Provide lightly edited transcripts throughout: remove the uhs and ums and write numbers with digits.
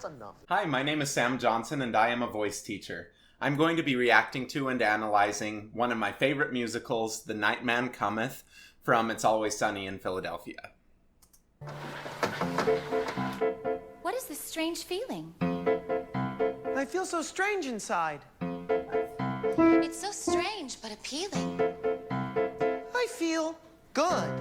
enough. Hi, my name is Sam Johnson and I am a voice teacher. I'm going to be reacting to and analyzing one of my favorite musicals, The Nightman Cometh, from It's Always Sunny in Philadelphia. What is this strange feeling? I feel so strange inside. It's so strange but appealing. I feel good.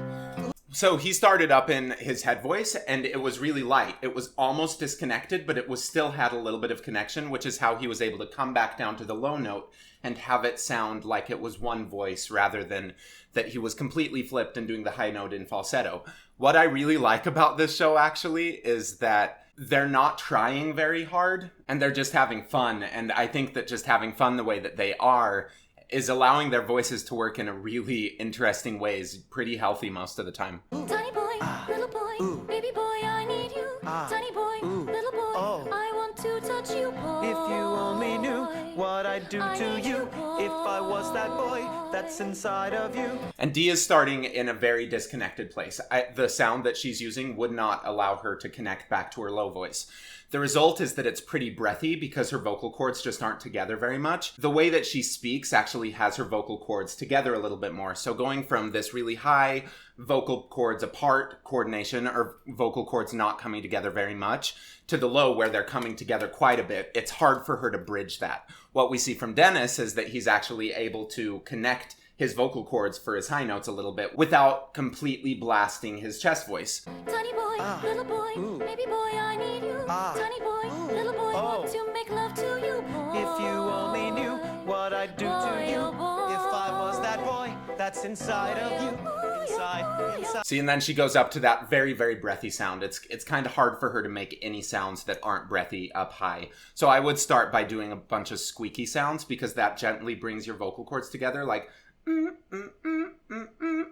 So he started up in his head voice, and it was really light. It was almost disconnected, but it was still had a little bit of connection, which is how he was able to come back down to the low note and have it sound like it was one voice rather than that he was completely flipped and doing the high note in falsetto. What I really like about this show, actually, is that they're not trying very hard, and they're just having fun. And I think that just having fun the way that they are is allowing their voices to work in a really interesting ways, pretty healthy most of the time. Tiny boy, little boy, baby boy, I need you. Tiny boy, little boy, I want to touch you, boy. If you only knew what I'd do to you if I was that boy that's inside of you. And Dee is starting in a very disconnected place. The sound that she's using would not allow her to connect back to her low voice. The result is that it's pretty breathy because her vocal cords just aren't together very much. The way that she speaks actually has her vocal cords together a little bit more. So going from this really high vocal cords apart coordination, or vocal cords not coming together very much, to the low where they're coming together quite a bit, it's hard for her to bridge that. What we see from Dennis is that he's actually able to connect his vocal cords for his high notes a little bit without completely blasting his chest voice. Tiny boy, little boy, baby boy, I need you. Tiny boy, little boy, want to make love to you, boy. If you only knew what I'd do to you if I was that boy that's inside of you. Inside. See, and then she goes up to that very, very breathy sound. It's kind of hard for her to make any sounds that aren't breathy up high. So I would start by doing a bunch of squeaky sounds because that gently brings your vocal cords together, like and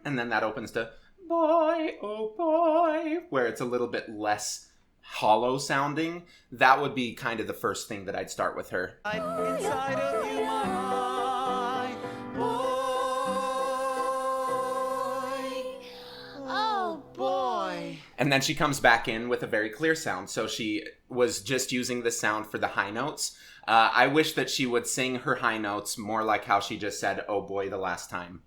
then that opens to boy, oh boy, where it's a little bit less hollow sounding. That would be kind of the first thing that I'd start with her. Inside of you, my boy. Oh boy. And then she comes back in with a very clear sound. So she was just using the sound for the high notes. I wish that she would sing her high notes more like how she just said, oh boy, the last time.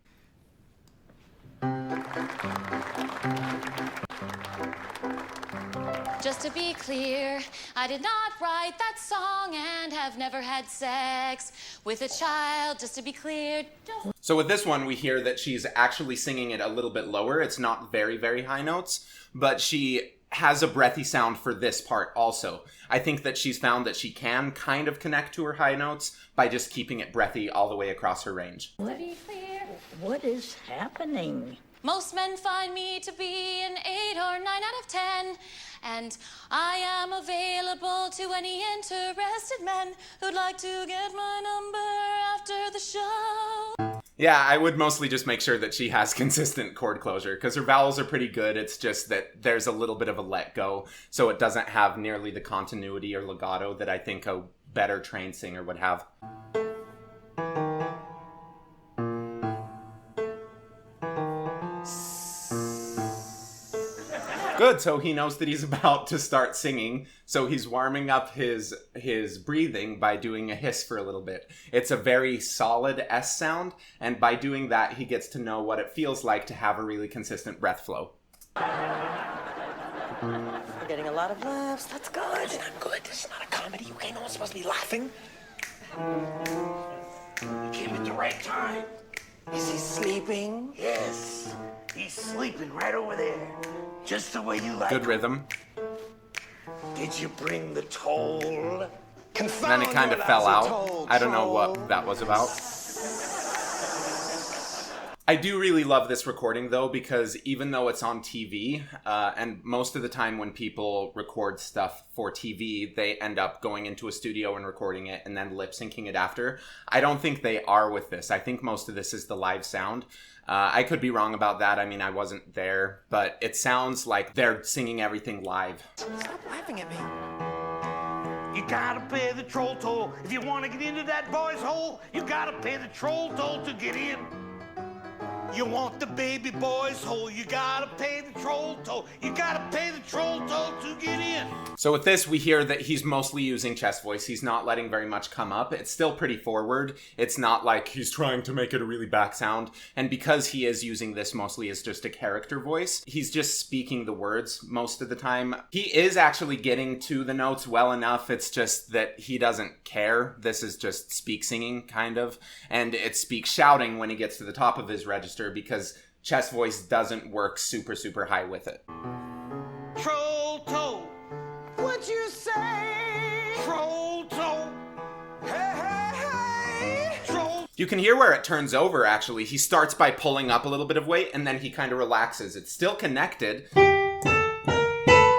Just to be clear, I did not write that song and have never had sex with a child, just to be clear. So with this one, we hear that she's actually singing it a little bit lower. It's not very, very high notes, but she has a breathy sound for this part also. I think that she's found that she can kind of connect to her high notes by just keeping it breathy all the way across her range. To be clear, What is happening? most men find me to be an 8 or 9 out of 10, and I am available to any interested men who'd like to get my number after the show. Yeah, I would mostly just make sure that she has consistent chord closure because her vowels are pretty good. It's just that there's a little bit of a let go, so it doesn't have nearly the continuity or legato that I think a better trained singer would have. Good, so he knows that he's about to start singing, so he's warming up his breathing by doing a hiss for a little bit. It's a very solid S sound, and by doing that, he gets to know what it feels like to have a really consistent breath flow. We're getting a lot of laughs. That's good. It's not good. This is not a comedy. Okay, no one's supposed to be laughing. You came at the right time. Is he sleeping? Yes. He's sleeping right over there. Just the way you like Good him. rhythm. Did you bring the toll? And then it kind of fell out. I don't know what that was about. I do really love this recording, though, because even though it's on TV, and most of the time when people record stuff for TV, they end up going into a studio and recording it and then lip-syncing it after. I don't think they are with this. I think most of this is the live sound. I could be wrong about that. I mean, I wasn't there, but it sounds like they're singing everything live. Stop laughing at me. You gotta pay the troll toll. If you want to get into that boy's hole, you gotta pay the troll toll to get in. You want the baby boy's hole, you gotta pay the troll toll. You gotta pay the troll toll to get in. So with this, we hear that he's mostly using chest voice. He's not letting very much come up. It's still pretty forward. It's not like he's trying to make it a really back sound. And because he is using this mostly as just a character voice, he's just speaking the words most of the time. He is actually getting to the notes well enough. It's just that he doesn't care. This is just speak singing, kind of. And it's speak shouting when he gets to the top of his register because chest voice doesn't work super, super high with it. Troll toll. What'd you say? Troll toll. Hey. Troll. You can hear where it turns over, actually. He starts by pulling up a little bit of weight, and then he kind of relaxes. It's still connected.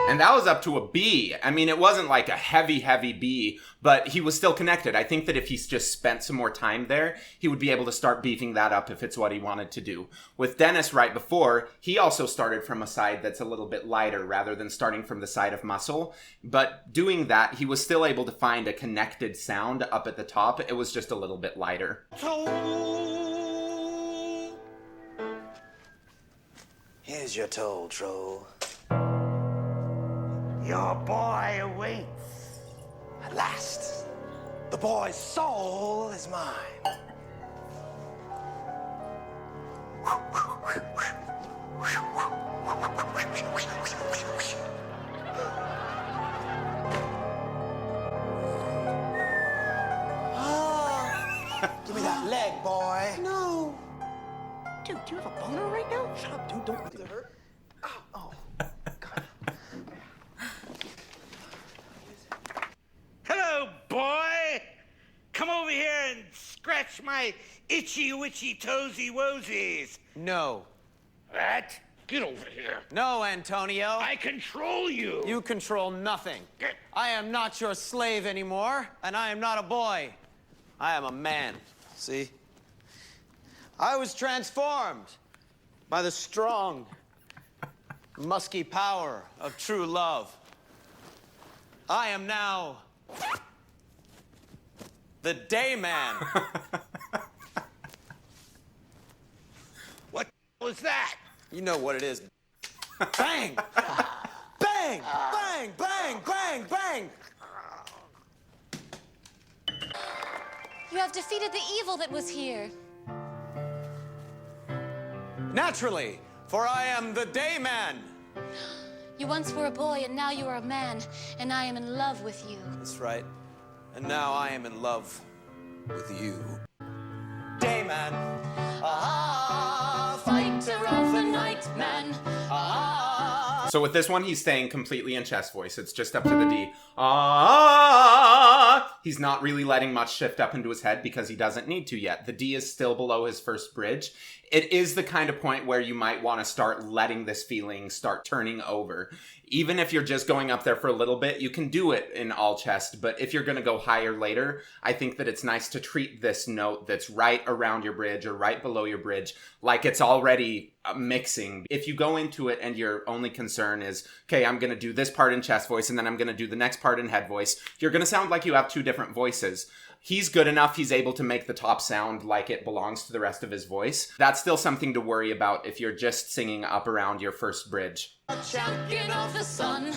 And that was up to a B. I mean, it wasn't like a heavy, heavy B, but he was still connected. I think that if he's just spent some more time there, he would be able to start beefing that up if it's what he wanted to do. With Dennis right before, he also started from a side that's a little bit lighter rather than starting from the side of muscle. But doing that, he was still able to find a connected sound up at the top. It was just a little bit lighter. Toll. Here's your toll, troll. Your boy awaits. At last, the boy's soul is mine. Give me that leg, boy. No. Dude, do you have a boner right now? Shut up, dude. Don't let it hurt. Oh. God. Hello, boy. Come over here and scratch my itchy witchy toesy woesies. No. What? Get over here. No, Antonio. I control you. You control nothing. I am not your slave anymore, and I am not a boy. I am a man. See? I was transformed by the strong, musky power of true love. I am now the day man. What was that? You know what it is. Bang! Bang! Bang! Bang! Bang! Bang! You have defeated the evil that was here. Naturally, for I am the day man. You once were a boy, and now you are a man, and I am in love with you. That's right. And now I am in love with you. Day man. Ah, fighter of the night man. Ah. So with this one, he's staying completely in chest voice. It's just up to the D. Ah! He's not really letting much shift up into his head because he doesn't need to yet. The D is still below his first bridge. It is the kind of point where you might want to start letting this feeling start turning over. Even if you're just going up there for a little bit, you can do it in all chest. But if you're going to go higher later, I think that it's nice to treat this note that's right around your bridge or right below your bridge like it's already mixing. If you go into it and your only concern is, okay, I'm going to do this part in chest voice and then I'm going to do the next part in head voice, you're going to sound like you have two different voices. He's good enough, he's able to make the top sound like it belongs to the rest of his voice. That's still something to worry about if you're just singing up around your first bridge. Champion of the sun.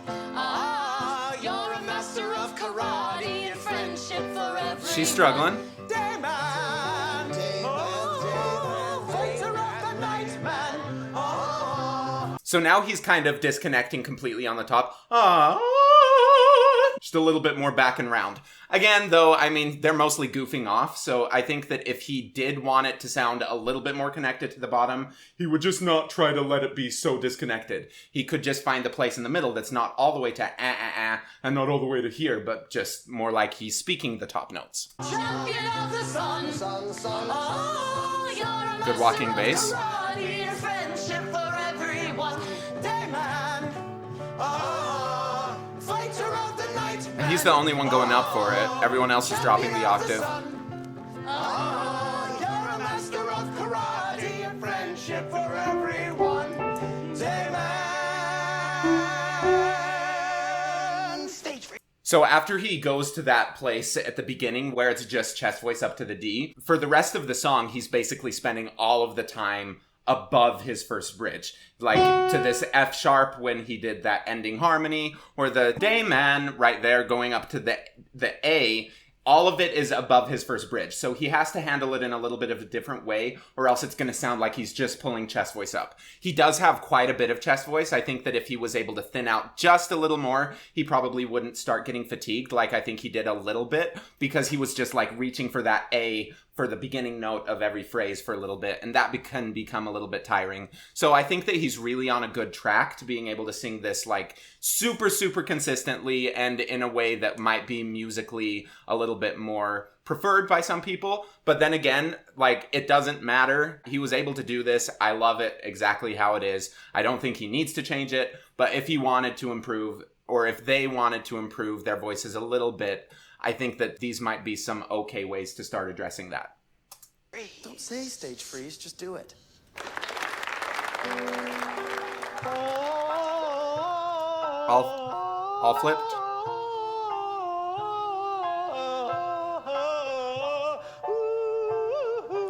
Ah, you're a master of karate and friendship for everyone. She's struggling. Day man. Oh, fighter of the night man. Oh. So now he's kind of disconnecting completely on the top. Just a little bit more back and round. Again, though, I mean, they're mostly goofing off, so I think that if he did want it to sound a little bit more connected to the bottom, he would just not try to let it be so disconnected. He could just find the place in the middle that's not all the way to and not all the way to here, but just more like he's speaking the top notes. Champion of the sun. Oh, you're a Good walking master bass. of karate and friendship for everyone. Day man. Oh, fighter of the night man. And he's the only one going up for it. Everyone else is dropping the octave. Oh, you're a master of karate and friendship for everyone. Day man. Stage free. So after he goes to that place at the beginning where it's just chest voice up to the D, for the rest of the song, he's basically spending all of the time above his first bridge. Like to this F sharp when he did that ending harmony, or the day man right there going up to the A. All of it is above his first bridge. So he has to handle it in a little bit of a different way, or else it's going to sound like he's just pulling chest voice up. He does have quite a bit of chest voice. I think that if he was able to thin out just a little more, he probably wouldn't start getting fatigued like I think he did a little bit, because he was just like reaching for that A for the beginning note of every phrase for a little bit, and that can become a little bit tiring. So I think that he's really on a good track to being able to sing this like super, super consistently and in a way that might be musically a little bit more preferred by some people. But then again, like, it doesn't matter. He was able to do this. I love it exactly how it is. I don't think he needs to change it, but if he wanted to improve, or if they wanted to improve their voices a little bit, I think that these might be some okay ways to start addressing that. Don't say stage freeze, just do it. All flipped.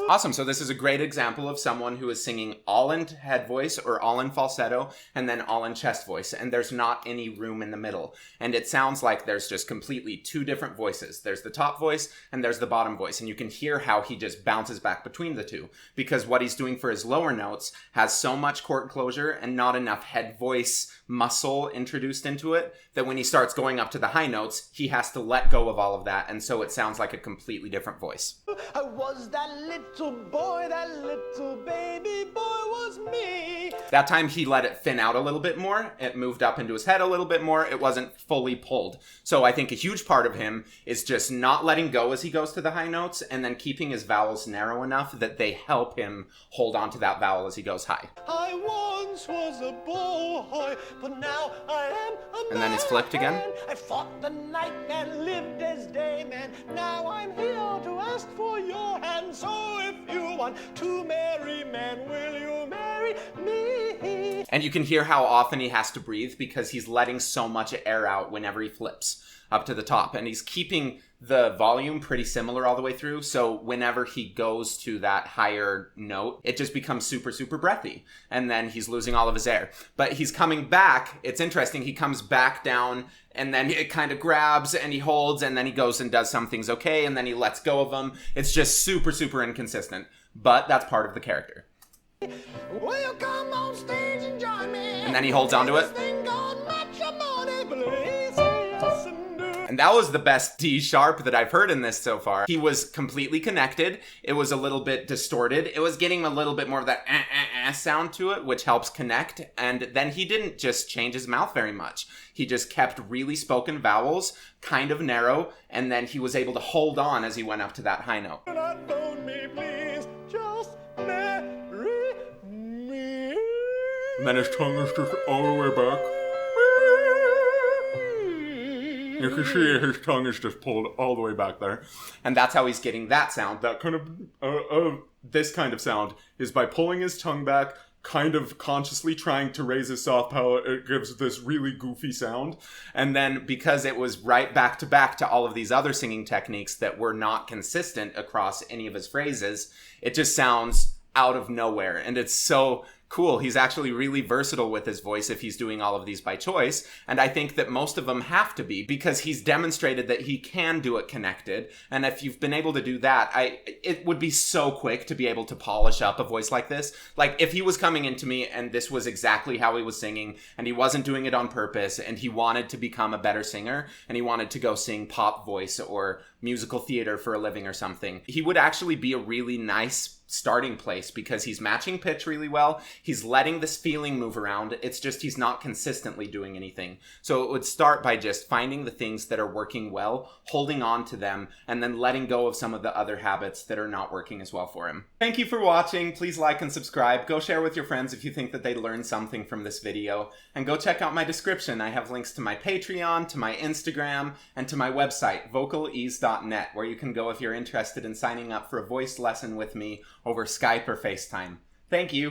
Awesome. So this is a great example of someone who is singing all in head voice or all in falsetto and then all in chest voice. And there's not any room in the middle. And it sounds like there's just completely two different voices. There's the top voice and there's the bottom voice. And you can hear how he just bounces back between the two, because what he's doing for his lower notes has so much chord closure and not enough head voice muscle introduced into it that when he starts going up to the high notes, he has to let go of all of that. And so it sounds like a completely different voice. I was that little boy, that little baby boy was me. That time he let it thin out a little bit more. It moved up into his head a little bit more. It wasn't fully pulled. So I think a huge part of him is just not letting go as he goes to the high notes and then keeping his vowels narrow enough that they help him hold on to that vowel as he goes high. I once was a boy, but now I am a man. And then it's flipped again. I fought the night and lived as day man. Now I'm here to ask for your hand. So if you want to marry man, will you marry me? And you can hear how often he has to breathe because he's letting so much air out whenever he flips up to the top. And he's keeping the volume pretty similar all the way through. So whenever he goes to that higher note, it just becomes super, super breathy. And then he's losing all of his air. But he's coming back. It's interesting. He comes back down and then it kind of grabs and he holds and then he goes and does some things okay and then he lets go of them. It's just super, super inconsistent. But that's part of the character. Well, come on stage and join me. And then he holds onto it. And that was the best D sharp that I've heard in this so far. He was completely connected. It was a little bit distorted. It was getting a little bit more of that sound to it, which helps connect. And then he didn't just change his mouth very much. He just kept really spoken vowels, kind of narrow, and then he was able to hold on as he went up to that high note. And then his tongue is just all the way back. You can see his tongue is just pulled all the way back there. And that's how he's getting that sound. That kind of, this kind of sound is by pulling his tongue back, kind of consciously trying to raise his soft palate. It gives this really goofy sound. And then because it was right back to all of these other singing techniques that were not consistent across any of his phrases, it just sounds out of nowhere. And it's so cool. He's actually really versatile with his voice if he's doing all of these by choice. And I think that most of them have to be, because he's demonstrated that he can do it connected. And if you've been able to do that, it would be so quick to be able to polish up a voice like this. Like if he was coming into me and this was exactly how he was singing and he wasn't doing it on purpose and he wanted to become a better singer and he wanted to go sing pop voice or musical theater for a living or something, he would actually be a really nice starting place because he's matching pitch really well. He's letting this feeling move around. It's just he's not consistently doing anything. So it would start by just finding the things that are working well, holding on to them, and then letting go of some of the other habits that are not working as well for him. Thank you for watching. Please like and subscribe. Go share with your friends if you think that they learned something from this video. And go check out my description. I have links to my Patreon, to my Instagram, and to my website, vocalease.net, where you can go if you're interested in signing up for a voice lesson with me over Skype or FaceTime. Thank you.